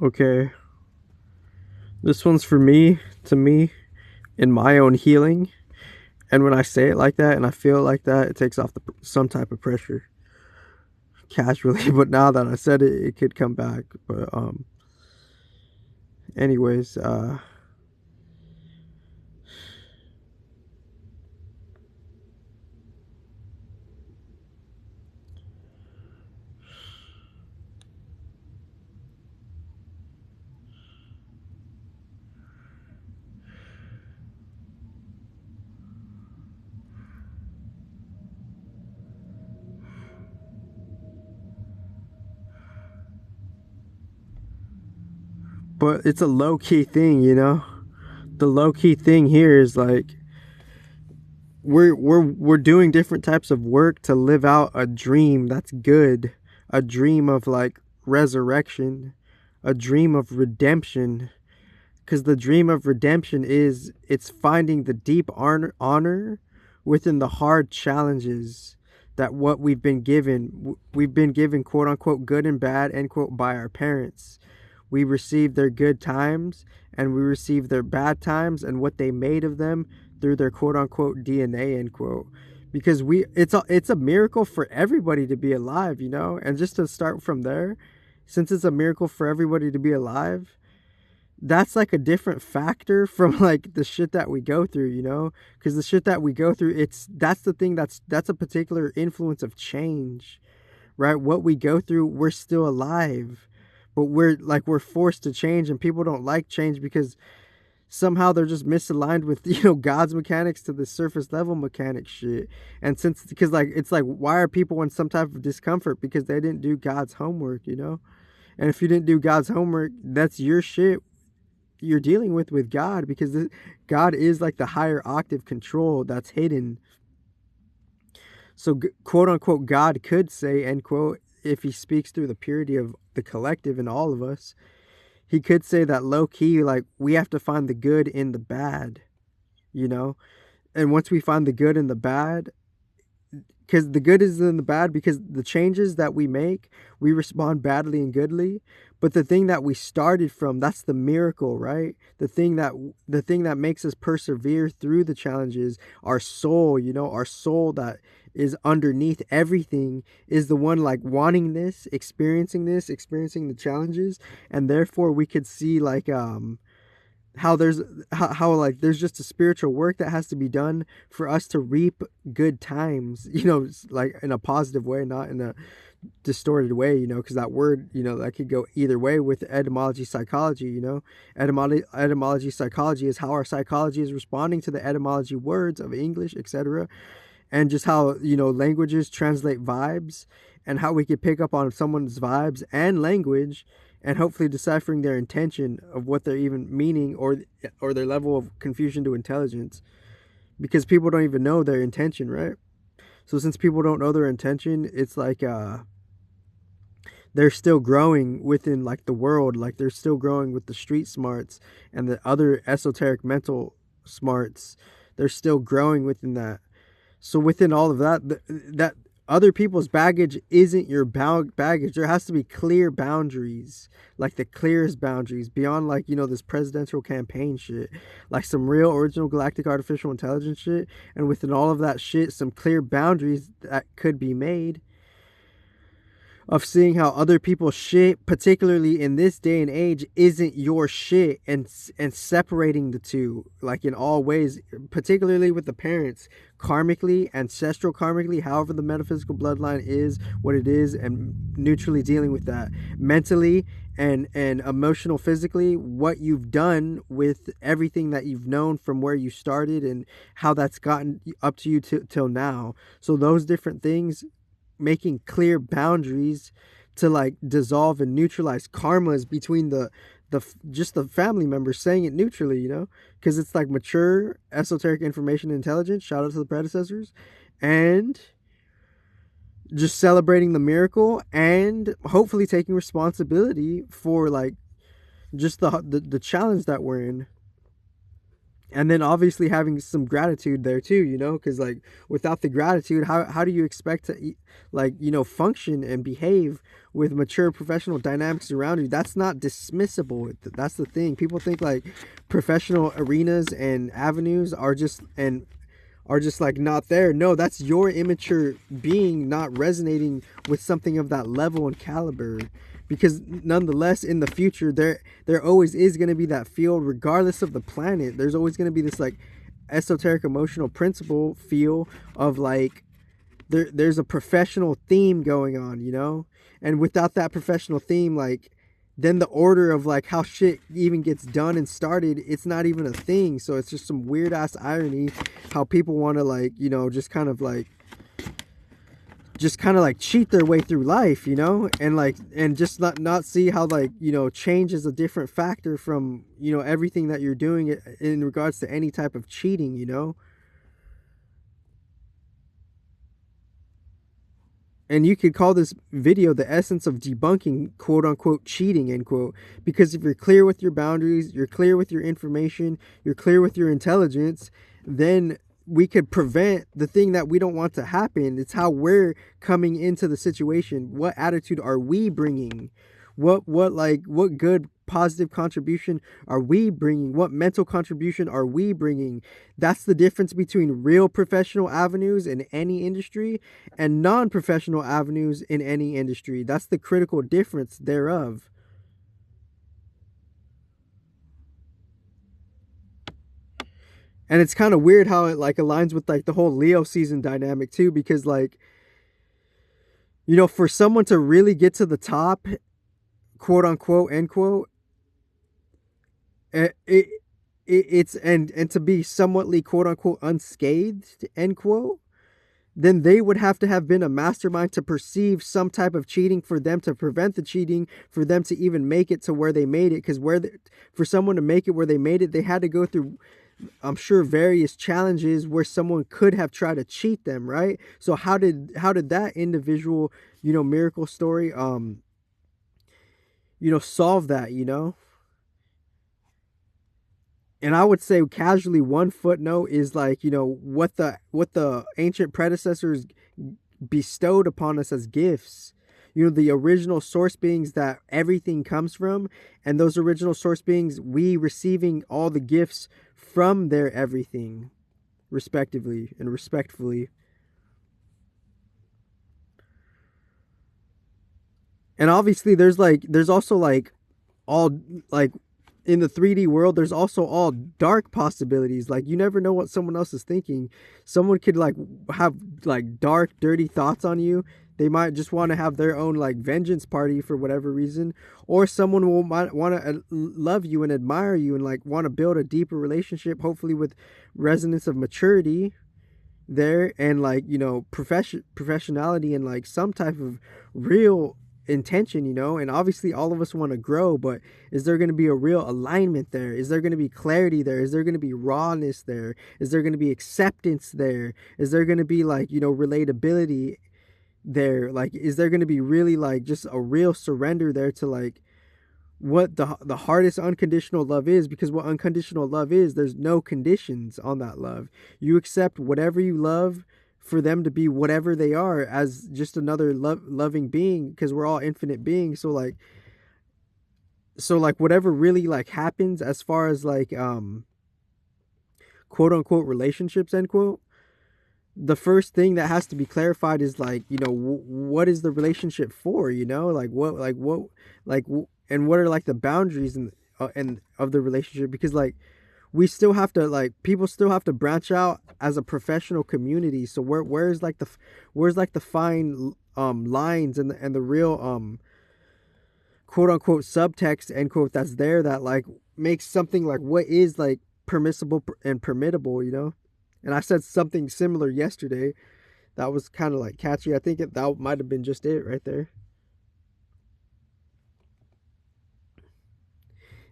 Okay, this one's for me, to me, in my own healing. And when I say it like that and I feel it like that, it takes off some type of pressure casually. But now that I said it, it could come back. But anyways, but it's a low key thing, you know. The low key thing here is like we're doing different types of work to live out a dream that's good, a dream of like resurrection, a dream of redemption. Because the dream of redemption is it's finding the deep honor within the hard challenges that what we've been given, quote unquote, good and bad, end quote, by our parents. We received their good times and we received their bad times and what they made of them through their quote unquote DNA, end quote. Because it's a miracle for everybody to be alive, you know. And just to start from there, since it's a miracle for everybody to be alive, that's like a different factor from like the shit that we go through, you know. Because the shit that we go through, that's the thing, that's a particular influence of change, right? What we go through, we're still alive, but we're forced to change, and people don't like change because somehow they're just misaligned with, you know, God's mechanics to the surface level mechanic shit. And since, because like it's like, why are people in some type of discomfort? Because they didn't do God's homework, you know. And if you didn't do God's homework, that's your shit you're dealing with God, because God is like the higher octave control that's hidden. So quote unquote God could say, end quote, if he speaks through the purity of the collective in all of us, he could say that low key, like, we have to find the good in the bad, you know. And once we find the good in the bad, because the good is in the bad, because the changes that we make, we respond badly and goodly. But the thing that we started from, that's the miracle, right? The thing that makes us persevere through the challenges, our soul, you know, our soul that is underneath everything, is the one like wanting this, experiencing the challenges. And therefore we could see like how how like there's just a spiritual work that has to be done for us to reap good times, you know, like in a positive way, not in a distorted way, you know, because that word, you know, that could go either way with etymology psychology, you know. Etymology psychology is how our psychology is responding to the etymology words of English, etc. And just how, you know, languages translate vibes, and how we could pick up on someone's vibes and language, and hopefully deciphering their intention of what they're even meaning, or their level of confusion to intelligence, because people don't even know their intention, right? So since people don't know their intention, it's like they're still growing within like the world, like they're still growing with the street smarts and the other esoteric mental smarts. They're still growing within that. So within all of that, that other people's baggage isn't your baggage. There has to be clear boundaries, like the clearest boundaries beyond, like, you know, this presidential campaign shit, like some real original galactic artificial intelligence shit. And within all of that shit, some clear boundaries that could be made of seeing how other people's shit, particularly in this day and age, isn't your shit, and separating the two, like in all ways, particularly with the parents, karmically, ancestral karmically, however the metaphysical bloodline is what it is, and neutrally dealing with that mentally and emotional, physically, what you've done with everything that you've known from where you started and how that's gotten up to you till now. So those different things, making clear boundaries to like dissolve and neutralize karmas between just the family members, saying it neutrally, you know, because it's like mature esoteric information and intelligence, shout out to the predecessors, and just celebrating the miracle and hopefully taking responsibility for like just the challenge that we're in. and then obviously having some gratitude there too, because like without the gratitude, how do you expect to like function and behave with mature professional dynamics around you? That's not dismissible. That's the thing. People think like professional arenas and avenues are just like not there. No, that's your immature being not resonating with something of that level and caliber. Because nonetheless, in the future, there always is going to be that field, regardless of the planet. There's always going to be this like esoteric emotional principle feel of like there's a professional theme going on, and without that professional theme, like then the order of like how shit even gets done and started, it's not even a thing. So it's just some weird ass irony how people want to like just kind of like cheat their way through life, and just not see how like change is a different factor from everything that you're doing in regards to any type of cheating. And you could call this video the essence of debunking quote unquote cheating, end quote. Because if you're clear with your boundaries, you're clear with your information, you're clear with your intelligence, then we could prevent the thing that we don't want to happen. It's how we're coming into the situation. What attitude are we bringing? What good positive contribution are we bringing? What mental contribution are we bringing? That's the difference between real professional avenues in any industry and non-professional avenues in any industry. That's the critical difference thereof. And it's kind of weird how it like aligns with like the whole Leo season dynamic too, because like for someone to really get to the top, quote unquote, end quote, it's and to be somewhatly quote unquote unscathed, end quote, then they would have to have been a mastermind to perceive some type of cheating for them to prevent the cheating, for them to even make it to where they made it. Because for someone to make it where they made it, they had to go through, I'm sure, various challenges where someone could have tried to cheat them, right? So how did that individual, miracle story, solve that, And I would say casually one footnote is like, what the ancient predecessors bestowed upon us as gifts. The original source beings that everything comes from, and those original source beings, we receiving all the gifts from their everything, respectively and respectfully. And obviously there's also like all like in the 3D world, there's also all dark possibilities. Like you never know what someone else is thinking. Someone could like have like dark, dirty thoughts on you. They might just want to have their own like vengeance party for whatever reason, or someone might want to love you and admire you and like want to build a deeper relationship, hopefully with resonance of maturity there, and like professionality and like some type of real intention, and obviously all of us want to grow, but is there going to be a real alignment there? Is there going to be clarity there? Is there going to be rawness there? Is there going to be acceptance there? Is there going to be like relatability there? Like is there going to be really like just a real surrender there to like what the hardest unconditional love is? Because what unconditional love is, there's no conditions on that love. You accept whatever you love for them to be whatever they are as just another loving being, because we're all infinite beings. So like whatever really like happens as far as like quote unquote relationships, end quote, the first thing that has to be clarified is like what is the relationship for, and what are like the boundaries and of the relationship. Because like we still have to like people still have to branch out as a professional community. So where's like the fine lines and the real quote unquote subtext, end quote, that's there that like makes something like what is like permissible and permittable. And I said something similar yesterday that was kind of like catchy. I think that might have been just it right there.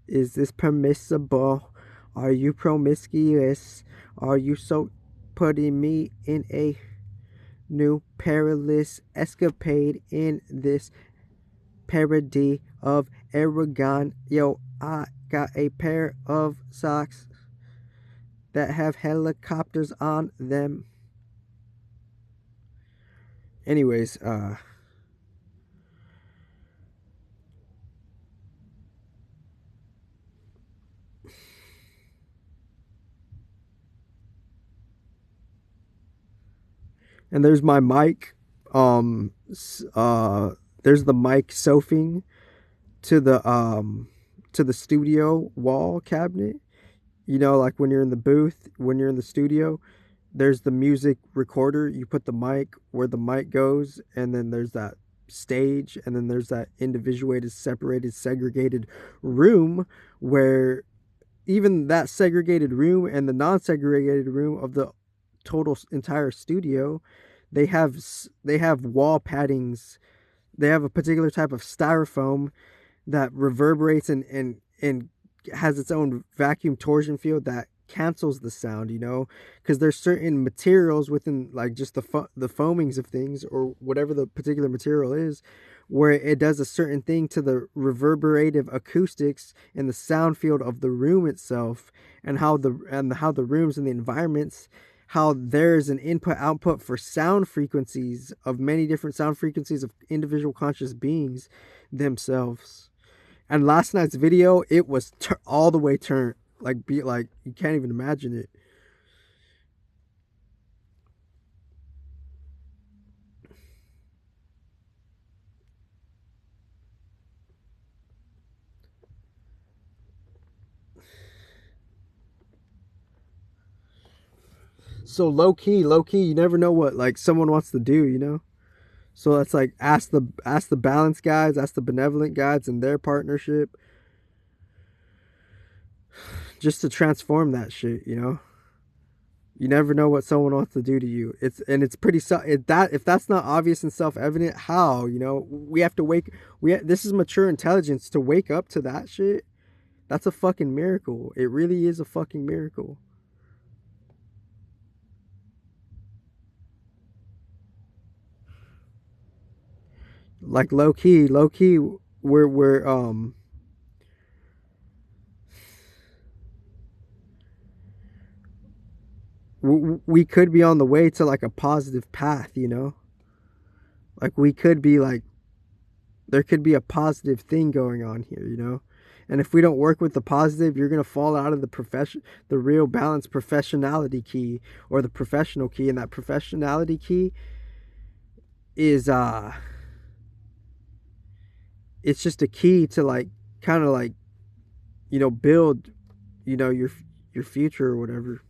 Is this permissible? Are you promiscuous? Are you so putting me in a new perilous escapade in this parody of Aragon? Yo, I got a pair of socks that have helicopters on them. Anyways, and there's my mic. There's the mic sophing to the studio wall cabinet. You know, like when you're in the booth, when you're in the studio, there's the music recorder. You put the mic where the mic goes, and then there's that stage, and then there's that individuated, separated, segregated room where even that segregated room and the non-segregated room of the total entire studio, they have wall paddings. They have a particular type of styrofoam that reverberates and has its own vacuum torsion field that cancels the sound, you know, because there's certain materials within like just the foamings of things or whatever the particular material is, where it does a certain thing to the reverberative acoustics and the sound field of the room itself, and how the rooms and the environments, how there's an input output for sound frequencies of many different sound frequencies of individual conscious beings themselves. And last night's video, it was all the way turned. Like, you can't even imagine it. So low key, you never know what like someone wants to do, you know? So that's like ask the balance guides, ask the benevolent guides and their partnership, just to transform that shit, you know? You never know what someone wants to do to you. It's pretty if that's not obvious and self-evident, how, you know? We have to this is mature intelligence to wake up to that shit. That's a fucking miracle. It really is a fucking miracle. Like low key, we're we could be on the way to like a positive path, you know? Like we could be like, there could be a positive thing going on here, you know? And if we don't work with the positive, you're going to fall out of the real balance professionality key, or the professional key. And that professionality key is, it's just a key to like, kind of like, you know, build, you know, your future or whatever.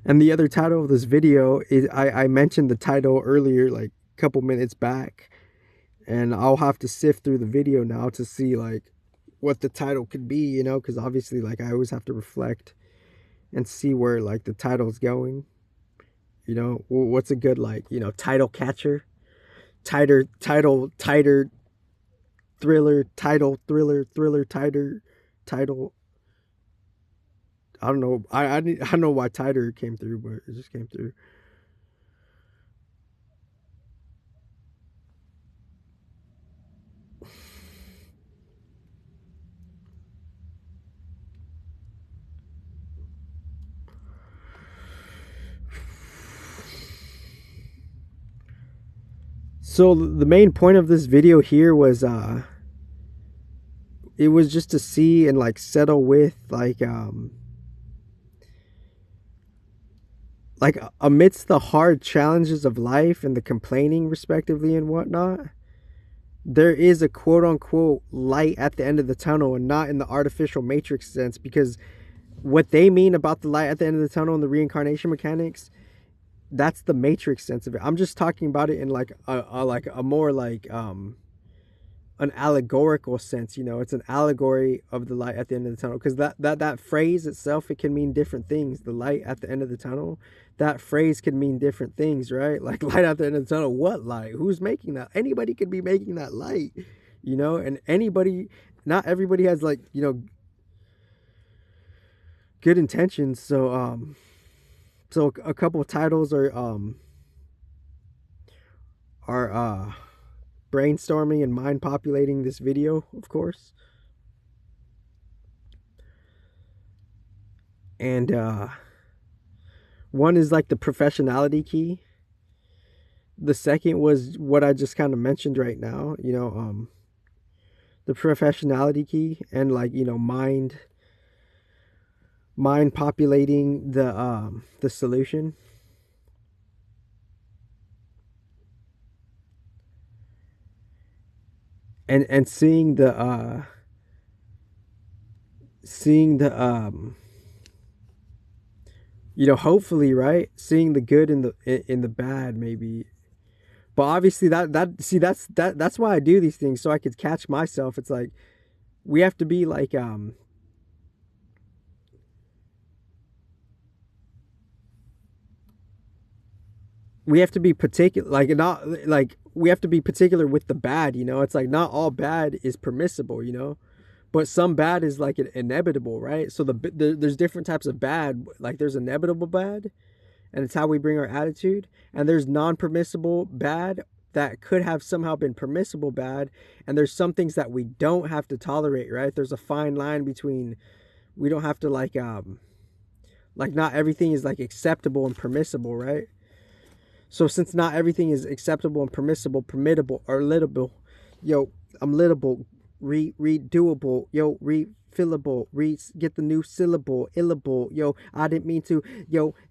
And the other title of this video is, I mentioned the title earlier, like a couple minutes back, and I'll have to sift through the video now to see like what the title could be, you know, because obviously like I always have to reflect and see where like the title's going. You know, what's a good like, you know, title catcher, tighter thriller, title. I don't know. I don't know why tighter came through, but it just came through. So the main point of this video here was it was just to see and like settle with like amidst the hard challenges of life and the complaining respectively and whatnot, there is a quote unquote light at the end of the tunnel, and not in the artificial matrix sense, because what they mean about the light at the end of the tunnel in the reincarnation mechanics, that's the matrix sense of it. I'm just talking about it in like a more like an allegorical sense, you know. It's an allegory of the light at the end of the tunnel, because that phrase itself, it can mean different things. The light at the end of the tunnel, that phrase can mean different things, right? Like light at the end of the tunnel, what light? Who's making that? Anybody could be making that light, you know. And anybody, not everybody has like, you know, good intentions. So a couple of titles are brainstorming and mind populating this video, of course. And one is like the professionality key. The second was what I just kind of mentioned right now, the professionality key, and like, mind populating the solution. And seeing the hopefully, right, seeing the good in the bad, maybe. But obviously that's why I do these things, so I could catch myself. It's like we have to be like we have to be particular, like, not like we have to be particular with the bad. It's like not all bad is permissible, but some bad is like inevitable, right? So there's different types of bad. Like there's inevitable bad, and it's how we bring our attitude. And there's non-permissible bad that could have somehow been permissible bad. And there's some things that we don't have to tolerate, right? There's a fine line between, we don't have to like not everything is like acceptable and permissible, right? So since not everything is acceptable and permissible, permittable, or litable, I'm litable, redoable, refillable, get the new syllable, illable, I didn't mean to,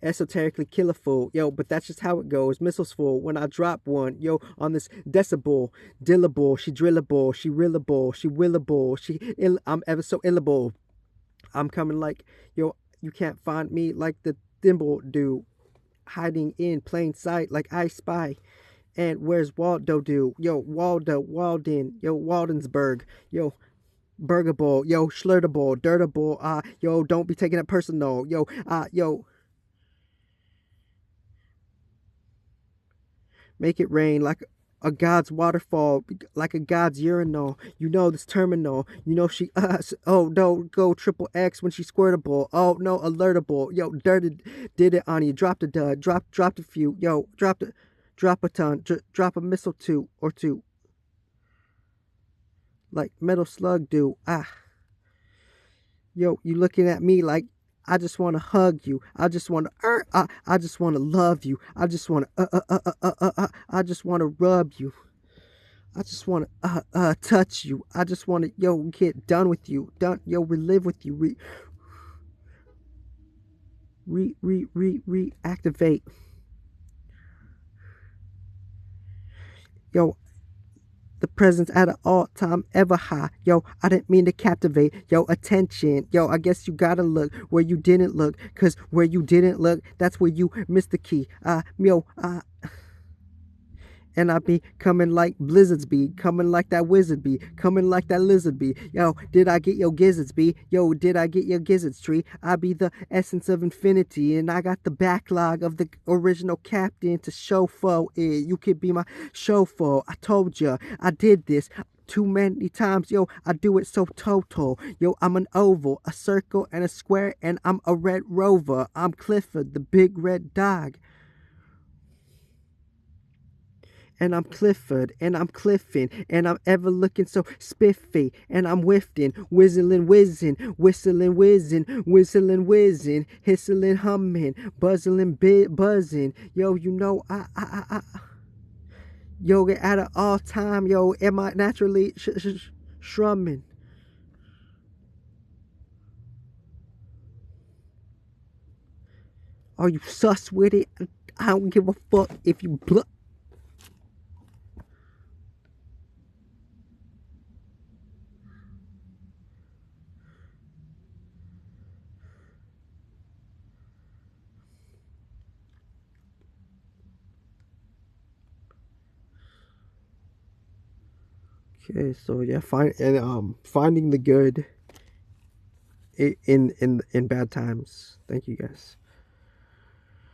esoterically kill a fool, but that's just how it goes, missiles full, when I drop one, on this decibel, dillable, she drillable, she rillable, she willable, I'm ever so illable, I'm coming like, you can't find me like the thimble do, hiding in plain sight like I spy. And where's Waldo do? Waldo, Walden, Waldensburg, Burgable, Schlurtable, Dirtable, don't be taking it personal, make it rain like a god's waterfall, like a god's urinal. This terminal. She oh no, go triple X when she squirtable. Oh no, alertable. Dirted did it on you. Dropped a dud. Dropped a few. Drop a ton. Drop a missile or two. Like metal slug do. You looking at me like I just want to hug you. I just want to I just want to love you. I just want to I just want to rub you. I just want to touch you. I just want to get done with you. Relive with you. Reactivate. The presence at an all-time ever high. I didn't mean to captivate. Attention. I guess you gotta look where you didn't look. Cause where you didn't look, that's where you missed the key. And I be coming like blizzards be, coming like that wizard be, coming like that lizard be. Did I get your gizzards be? Did I get your gizzards tree? I be the essence of infinity, and I got the backlog of the original captain to chauffeur it. You could be my chauffeur. I told ya, I did this too many times. I do it so total. I'm an oval, a circle, and a square, and I'm a red rover. I'm Clifford, the big red dog. And I'm Clifford, and I'm Cliffin, and I'm ever looking so spiffy, and I'm whiffing, whistling, whizzing, whistling, whizzing, whistling, whizzing, hissling, humming, buzzing, buzzing. At an all time, am I naturally strumming? Are you sus with it? I don't give a fuck if you bluff. Okay, so yeah, finding the good in bad times. Thank you guys.